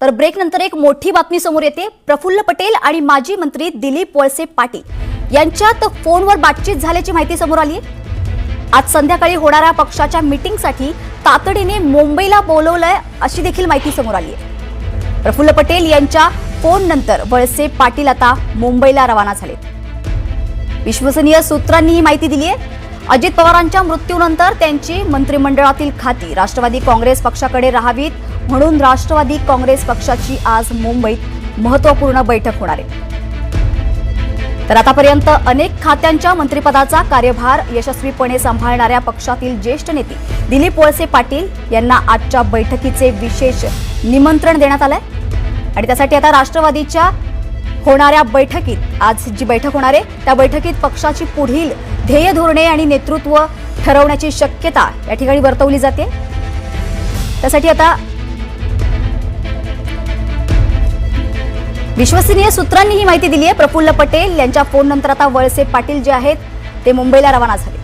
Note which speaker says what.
Speaker 1: तर ब्रेक नंतर एक मोठी बातमी समोर येते। प्रफुल्ल पटेल आणि माजी मंत्री दिलीप वळसे पाटील यांच्यात फोनवर बातचीत झाल्याची माहिती समोर आली आहे। आज संध्याकाळी होणाऱ्या पक्षाच्या मीटिंगसाठी तातडीने मुंबईला बोलवलंय अशी देखील माहिती समोर आली आहे। प्रफुल्ल पटेल यांच्या फोन नंतर वळसे पाटील आता मुंबईला रवाना झाले। विश्वसनीय सूत्रांनी ही माहिती दिली आहे। अजित पवारांच्या मृत्यूनंतर त्यांची मंत्रिमंडळातील खाती राष्ट्रवादी काँग्रेस पक्षाकडे राहावीत म्हणून राष्ट्रवादी काँग्रेस पक्षाची आज मुंबईत महत्त्वपूर्ण बैठक होणार आहे। तर आतापर्यंत अनेक खात्यांच्या मंत्रिपदाचा कार्यभार यशस्वीपणे सांभाळणाऱ्या पक्षातील ज्येष्ठ नेते दिलीप वळसे पाटील यांना आजच्या बैठकीचे विशेष निमंत्रण देण्यात आलंय आणि त्यासाठी आता राष्ट्रवादीच्या होणाऱ्या बैठकीत आज जी बैठक होणार आहे त्या बैठकीत पक्षाची पुढील ध्येय धोरणे आणि नेतृत्व ठरवण्याची शक्यता या ठिकाणी वर्तवली जाते। त्यासाठी आता विश्वसनीय सूत्रांनी ही माहिती दिली आहे। प्रफुल्ल पटेल यांच्या फोन नंतर आता वळसे पाटील जे आहेत ते मुंबईला रवाना झाले।